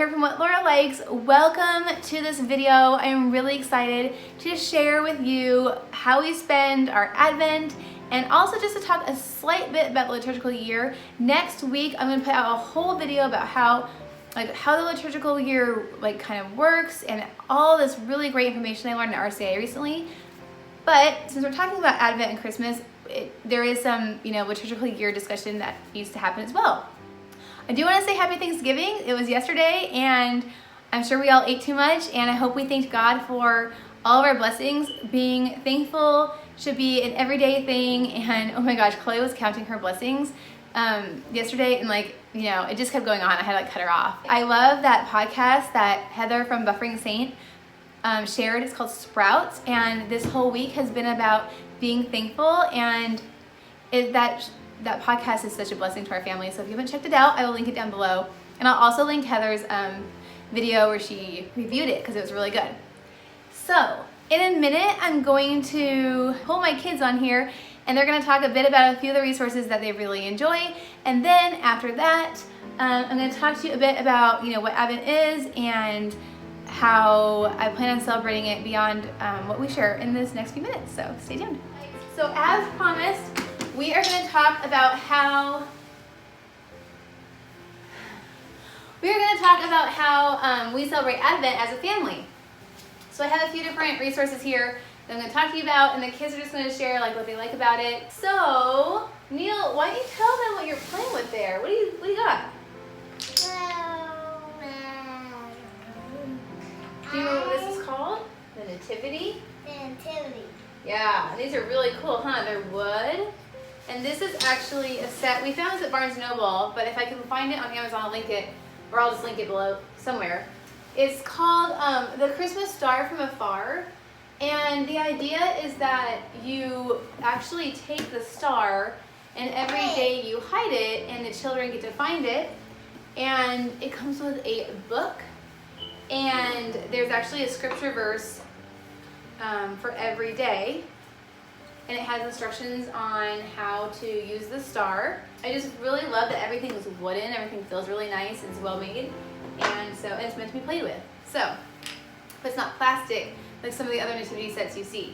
here from What Laura Likes. Welcome to this video. I'm really excited to share with you how we spend our Advent and also just to talk a slight bit about the liturgical year. Next week, I'm going to put out a whole video about how the liturgical year kind of works and all this really great information I learned in RCA recently. But since we're talking about Advent and Christmas, there is some liturgical year discussion that needs to happen as well. I do want to say Happy Thanksgiving. It was yesterday, and I'm sure we all ate too much, and I hope we thanked God for all of our blessings. Being thankful should be an everyday thing, and oh my gosh, Chloe was counting her blessings yesterday, and it just kept going on. I had to cut her off. I love that podcast that Heather from Buffering Saint shared. It's called Sprouts, and this whole week has been about being thankful, and that podcast is such a blessing to our family. So if you haven't checked it out, I will link it down below. And I'll also link Heather's video where she reviewed it because it was really good. So in a minute, I'm going to pull my kids on here and they're going to talk a bit about a few of the resources that they really enjoy. And then after that, I'm going to talk to you a bit about what Advent is and how I plan on celebrating it beyond what we share in this next few minutes. So stay tuned. So as promised, we are going to talk about how we celebrate Advent as a family. So I have a few different resources here that I'm going to talk to you about, and the kids are just going to share what they like about it. So Neil, why don't you tell them what you're playing with there? What do you got? Do you know what this is called? The Nativity? The Nativity. Yeah, these are really cool, huh? They're wood. And this is actually a set. We found this at Barnes & Noble, but if I can find it on Amazon, I'll link it, or I'll just link it below somewhere. It's called The Christmas Star from Afar. And the idea is that you actually take the star and every day you hide it and the children get to find it. And it comes with a book. And there's actually a scripture verse for every day. And it has instructions on how to use the star. I just really love that everything is wooden. Everything feels really nice. It's well made. And it's meant to be played with. So, but it's not plastic like some of the other nativity sets you see.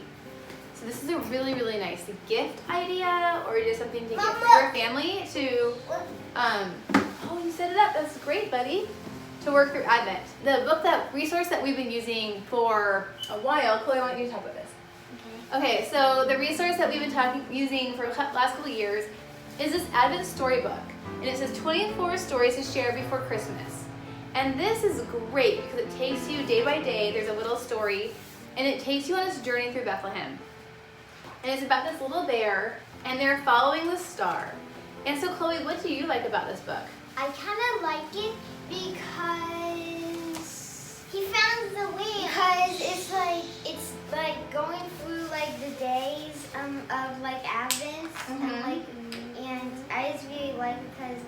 So this is a really, really nice gift idea, or just something to gift for your family to, oh, you set it up. That's great, buddy. To work through Advent. The resource that we've been using for a while, Chloe, why don't you talk about this? Okay, so the resource that we've been using for the last couple of years is this Advent storybook. And it says 24 stories to share before Christmas. And this is great because it takes you day by day. There's a little story, and it takes you on this journey through Bethlehem. And it's about this little bear, and they're following the star. And so, Chloe, what do you like about this book? I kind of like it because he found the way. Because it's like going through the days of Advent, and I just really like it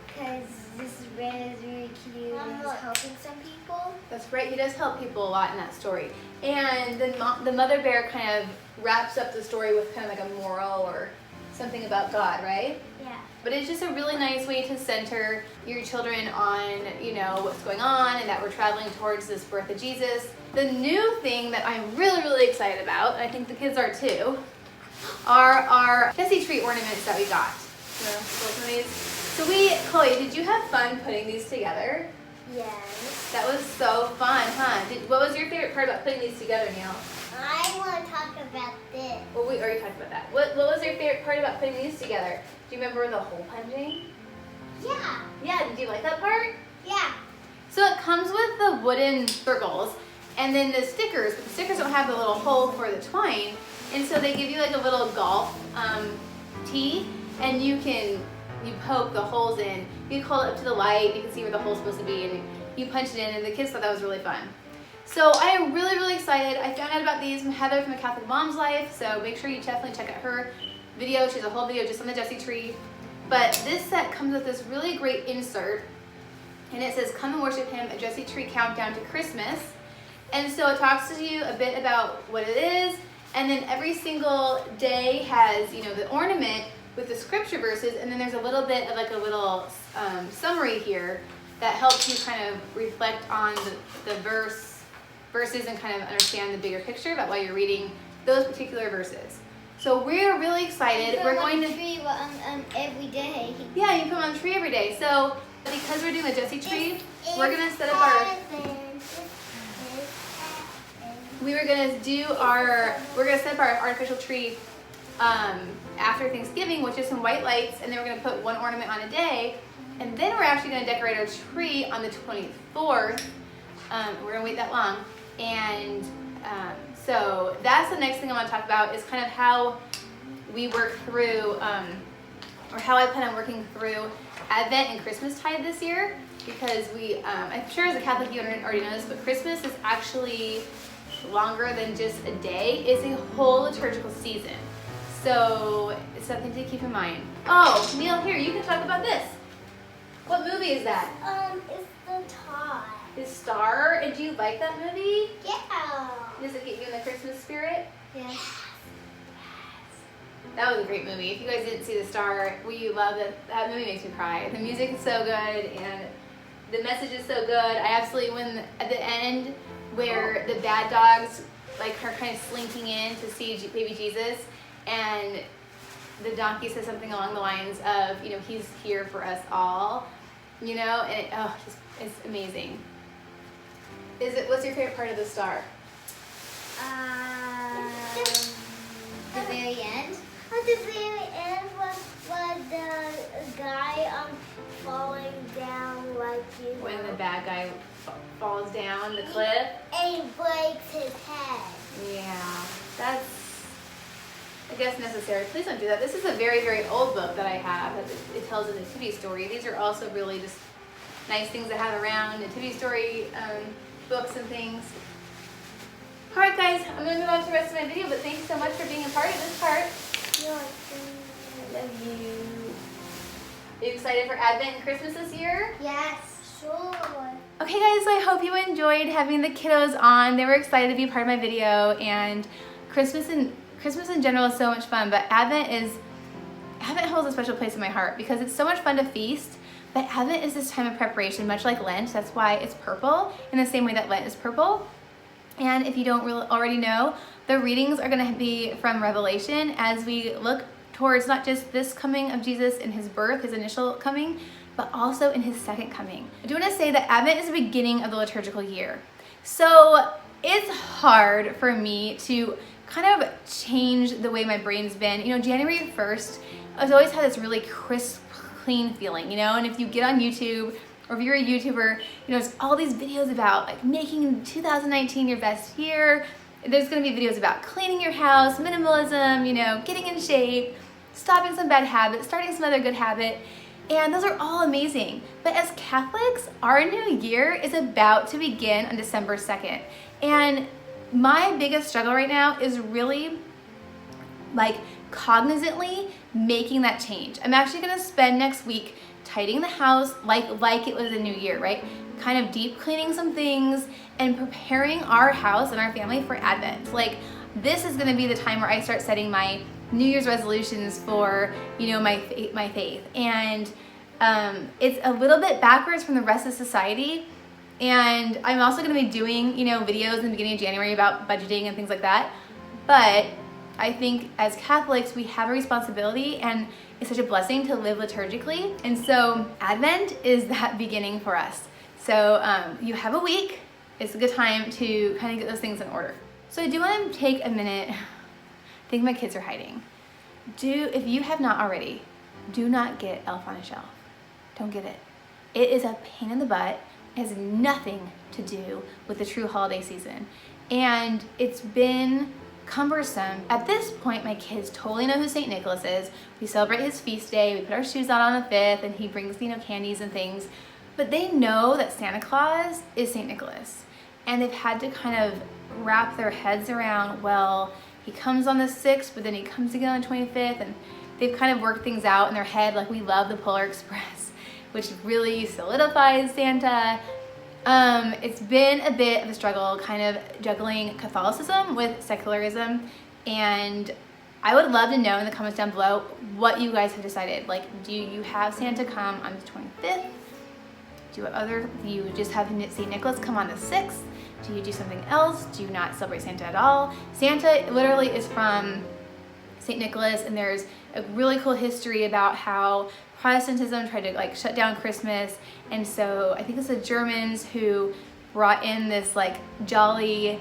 because this red is really cute and he's helping some people. That's right, he does help people a lot in that story. And the mother bear kind of wraps up the story with kind of a moral or something about God, right? Yeah. But it's just a really nice way to center your children on, what's going on and that we're traveling towards this birth of Jesus. The new thing that I'm really, really excited about, and I think the kids are too, are our Jessie tree ornaments that we got. Some of these. So Chloe, did you have fun putting these together? Yes. That was so fun, huh? What was your favorite part about putting these together, Neil? I want to talk about this. Well, we already talked about that. What was your favorite part about putting these together? Do you remember the hole punching? Yeah. Yeah, did you like that part? Yeah. So it comes with the wooden circles and then the stickers, but the stickers don't have the little hole for the twine. And so they give you a little golf tee, and you poke the holes in. You hold it up to the light, you can see where the hole's supposed to be, and you punch it in, and the kids thought that was really fun. So I am really, really excited. I found out about these from Heather from A Catholic Mom's Life, so make sure you definitely check out her video. She has a whole video just on the Jessie tree. But this set comes with this really great insert, and it says, "Come and worship him, a Jessie tree countdown to Christmas." And so it talks to you a bit about what it is, and then every single day has, the ornament with the scripture verses, and then there's a little bit of a little summary here that helps you kind of reflect on the verses and kind of understand the bigger picture about why you're reading those particular verses. So we're really excited. We're going to tree every day. Yeah, you put them on the tree every day. So because we're doing the Jesse tree, we're gonna set up our. We're gonna set up our artificial tree after Thanksgiving, which is some white lights, and then we're gonna put one ornament on a day, and then we're actually gonna decorate our tree on the 24th. We're gonna wait that long, and so that's the next thing I want to talk about is kind of how we work through, or how I plan on working through Advent and Christmastide this year, because I'm sure as a Catholic you already know this, but Christmas is actually longer than just a day. It's a whole liturgical season. So it's something to keep in mind. Oh, Neil, here, you can talk about this. What movie is that? It's The Star. The Star? And do you like that movie? Yeah. Does it get you in the Christmas spirit? Yes. That was a great movie. If you guys didn't see The Star, you love it. That movie makes me cry. The music is so good and the message is so good. I absolutely, when at the end where the bad dogs like are kind of slinking in to see baby Jesus, and the donkey says something along the lines of, you know, he's here for us all, you know, and it's amazing. What's your favorite part of The Star? The very end. At the very end was the guy falling down like you know. When the bad guy falls down the cliff and he breaks his head. Yeah, that's, I guess, necessary. Please don't do that. This is a very, very old book that I have. It tells a nativity story. These are also really just nice things to have around, nativity story books and things. All right, guys, I'm going to move on to the rest of my video, but thank you so much for being a part of this part. I love you. Are you excited for Advent and Christmas this year? Yes, sure. Okay, guys, so I hope you enjoyed having the kiddos on. They were excited to be part of my video, and Christmas in general is so much fun, but Advent holds a special place in my heart because it's so much fun to feast. But Advent is this time of preparation, much like Lent. That's why it's purple, in the same way that Lent is purple. And if you don't already know, the readings are going to be from Revelation as we look towards not just this coming of Jesus in his birth, his initial coming, but also in his second coming. I do want to say that Advent is the beginning of the liturgical year. So it's hard for me to kind of change the way my brain's been. You know, January 1st, I've always had this really crisp, clean feeling, you know, and if you get on YouTube, or if you're a YouTuber, you know, there's all these videos about like making 2019 your best year. There's gonna be videos about cleaning your house, minimalism, you know, getting in shape, stopping some bad habits, starting some other good habit. And those are all amazing. But as Catholics, our new year is about to begin on December 2nd. And my biggest struggle right now is really like cognizantly making that change. I'm actually gonna spend next week tidying the house like it was a new year, right? Kind of deep cleaning some things and preparing our house and our family for Advent. Like, this is gonna be the time where I start setting my New Year's resolutions for, you know, my faith. And it's a little bit backwards from the rest of society. And I'm also gonna be doing, you know, videos in the beginning of January about budgeting and things like that. But I think as Catholics, we have a responsibility, and it's such a blessing to live liturgically. And so Advent is that beginning for us. So you have a week. It's a good time to kind of get those things in order. So I do want to take a minute. I think my kids are hiding. If you have not already, do not get Elf on a Shelf. Don't get it. It is a pain in the butt. It has nothing to do with the true holiday season. And it's been cumbersome. At this point, my kids totally know who St. Nicholas is. We celebrate his feast day. We put our shoes out on the 5th, and he brings, you know, candies and things. But they know that Santa Claus is St. Nicholas. And they've had to kind of wrap their heads around, well, he comes on the 6th, but then he comes again on the 25th. And they've kind of worked things out in their head, like we love the Polar Express, which really solidifies Santa. It's been a bit of a struggle kind of juggling Catholicism with secularism, and I would love to know in the comments down below what you guys have decided. Like, do you have Santa come on the 25th? Do you just have St. Nicholas come on the 6th? Do you do something else? Do you not celebrate Santa at all? Santa literally is from St. Nicholas, and there's a really cool history about how Protestantism tried to like shut down Christmas, and so I think it's the Germans who brought in this like jolly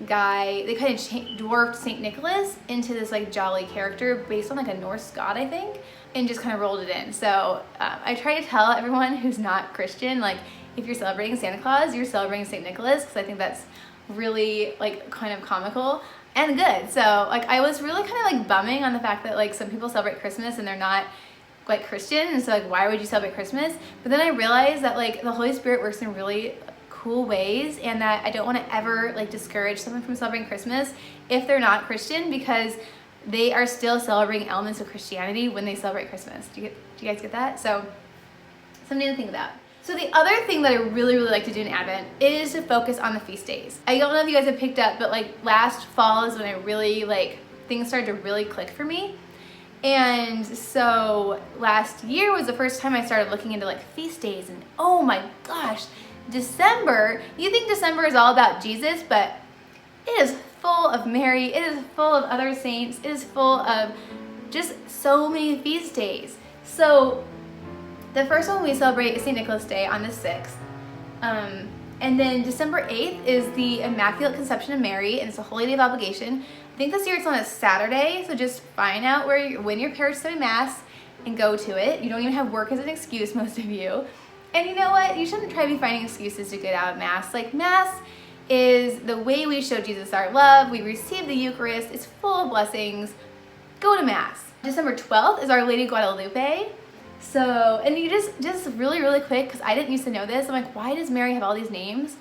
guy. They kind of dwarfed St. Nicholas into this like jolly character based on like a Norse god, I think, and just kind of rolled it in. So I try to tell everyone who's not Christian, like, if you're celebrating Santa Claus, you're celebrating St. Nicholas, because I think that's really like kind of comical and good. So like I was really kind of like bumming on the fact that like some people celebrate Christmas and they're not like Christian, and so like why would you celebrate Christmas? But then I realized that like the Holy Spirit works in really cool ways, and that I don't want to ever like discourage someone from celebrating Christmas if they're not Christian, because they are still celebrating elements of Christianity when they celebrate Christmas. Do you guys get that? So something to think about. So the other thing that I really like to do in Advent is to focus on the feast days. I don't know if you guys have picked up, but like last fall is when I really like things started to really click for me. And so last year was the first time I started looking into like feast days, and oh my gosh, December, you think December is all about Jesus, but it is full of Mary, it is full of other saints, it is full of just so many feast days. So the first one we celebrate is St. Nicholas Day on the 6th. And then December 8th is the Immaculate Conception of Mary, and it's a holy day of obligation. I think this year it's on a Saturday, so just find out when your parish is having Mass and go to it. You don't even have work as an excuse, most of you. And you know what? You shouldn't try to be finding excuses to get out of Mass. Like, Mass is the way we show Jesus our love. We receive the Eucharist. It's full of blessings. Go to Mass. December 12th is Our Lady Guadalupe. So, and you just really quick, because I didn't used to know this. I'm like, why does Mary have all these names?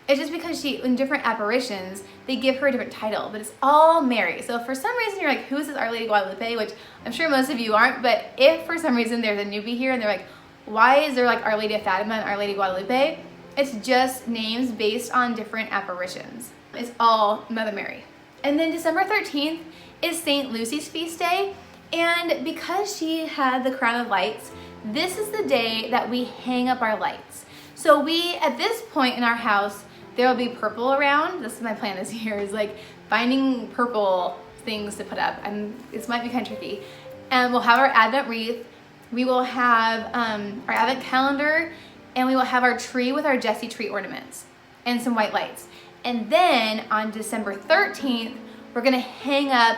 It's just because in different apparitions, they give her a different title, but it's all Mary. So if for some reason you're like, who is this Our Lady Guadalupe? Which I'm sure most of you aren't, but if for some reason there's a newbie here and they're like, why is there like Our Lady of Fatima and Our Lady Guadalupe? It's just names based on different apparitions. It's all Mother Mary. And then December 13th is St. Lucy's feast day. And because she had the crown of lights, this is the day that we hang up our lights. So at this point in our house, there will be purple around. This is my plan this year, is like finding purple things to put up. And this might be kind of tricky. And we'll have our Advent wreath. We will have our Advent calendar, and we will have our tree with our Jessie tree ornaments and some white lights. And then on December 13th, we're gonna hang up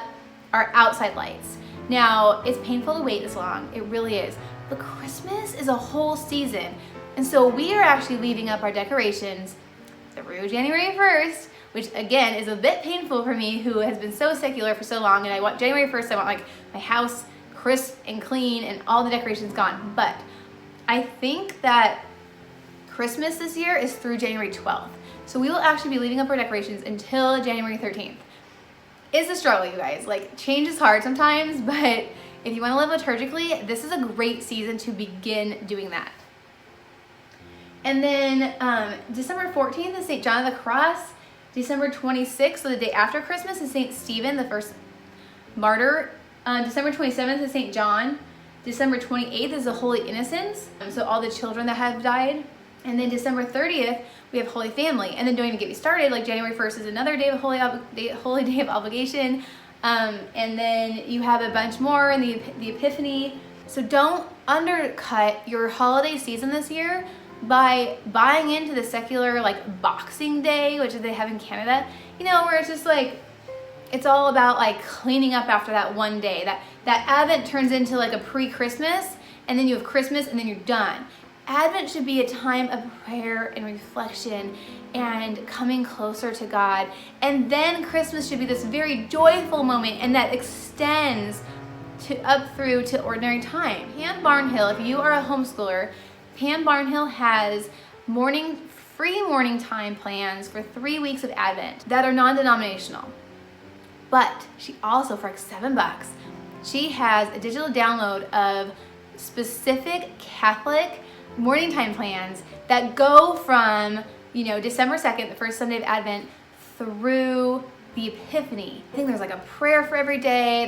our outside lights. Now, it's painful to wait this long, it really is, but Christmas is a whole season. And so we are actually leaving up our decorations through January 1st, which again is a bit painful for me, who has been so secular for so long, and I want January 1st, I want like my house crisp and clean and all the decorations gone. But I think that Christmas this year is through January 12th. So we will actually be leaving up our decorations until January 13th. It's a struggle, you guys. Like, change is hard sometimes, but if you want to live liturgically, this is a great season to begin doing that. And then December 14th is St. John of the Cross. December 26th, so the day after Christmas, is St. Stephen, the first martyr. December 27th is St. John. December 28th is the Holy Innocents, so all the children that have died. And then December 30th, we have Holy Family. And then don't even get me started, like January 1st is another day of holy day of obligation. And then you have a bunch more in the Epiphany. So don't undercut your holiday season this year by buying into the secular like Boxing Day, which they have in Canada, you know, where it's just like, it's all about like cleaning up after that one day. That Advent turns into like a pre-Christmas, and then you have Christmas, and then you're done. Advent should be a time of prayer and reflection and coming closer to God. And then Christmas should be this very joyful moment, and that extends up through to ordinary time. Pam Barnhill, if you are a homeschooler, Pam Barnhill has free morning time plans for 3 weeks of Advent that are non-denominational. But she also, for like $7, she has a digital download of specific Catholic morning time plans that go from, you know, December 2nd, the first Sunday of Advent, through the Epiphany. I think there's like a prayer for every day,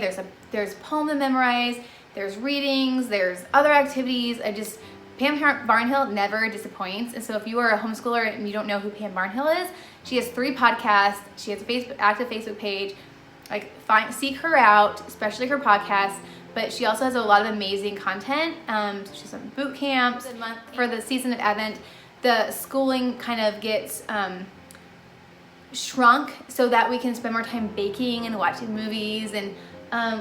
there's a poem to memorize, there's readings, there's other activities. Pam Barnhill never disappoints. And so if you are a homeschooler and you don't know who Pam Barnhill is, she has 3 podcasts. She has a active Facebook page. Like, seek her out, especially her podcast. But she also has a lot of amazing content. She's on boot camps for the season of Advent. The schooling kind of gets shrunk so that we can spend more time baking and watching movies and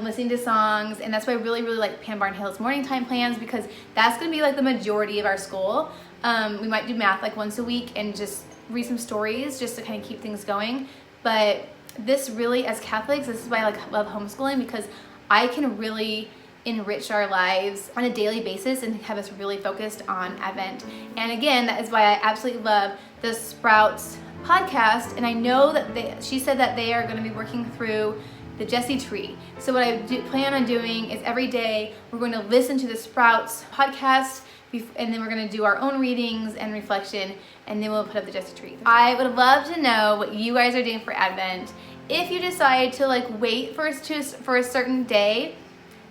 listening to songs. And that's why I really, really like Pam Barnhill's morning time plans, because that's going to be like the majority of our school. We might do math like once a week and just read some stories just to kind of keep things going. But this really, as Catholics, this is why I love homeschooling, because I can really enrich our lives on a daily basis and have us really focused on Advent. And again, that is why I absolutely love the Sprouts podcast. And I know that she said that they are going to be working through the Jesse tree. So what I plan on doing is every day we're going to listen to the Sprouts podcast, and then we're going to do our own readings and reflection, and then we'll put up the Jesse tree. I would love to know what you guys are doing for Advent. If you decide to like wait for a certain day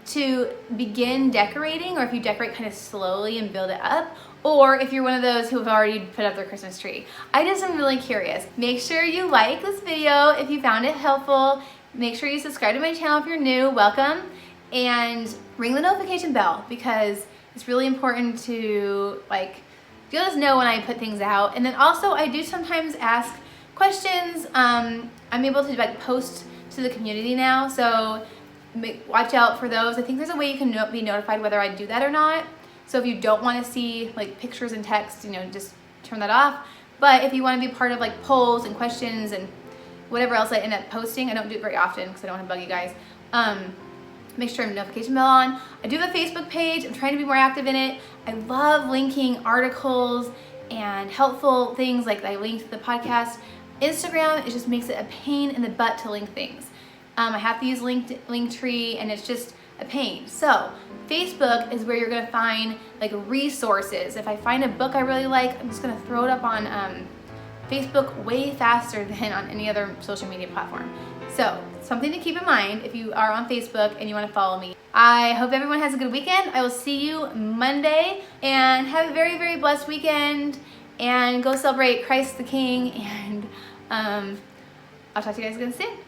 to begin decorating, or if you decorate kind of slowly and build it up, or if you're one of those who have already put up their Christmas tree. I just am really curious. Make sure you like this video if you found it helpful. Make sure you subscribe to my channel if you're new, welcome, and ring the notification bell, because it's really important to like let us know when I put things out. And then also I do sometimes ask questions. I'm able to like post to the community now, so watch out for those. I think there's a way you can be notified whether I do that or not. So if you don't want to see like pictures and text, just turn that off. But if you want to be part of like polls and questions and whatever else I end up posting, I don't do it very often because I don't want to bug you guys. Make sure I have a notification bell on. I do have a Facebook page. I'm trying to be more active in it. I love linking articles and helpful things like I linked the podcast. Instagram, it just makes it a pain in the butt to link things. I have to use Linktree, and it's just a pain. So Facebook is where you're gonna find like resources. If I find a book I really like, I'm just gonna throw it up on Facebook way faster than on any other social media platform. So something to keep in mind if you are on Facebook and you want to follow me. I hope everyone has a good weekend. I will see you Monday, and have a very, very blessed weekend, and go celebrate Christ the King, and I'll talk to you guys again soon.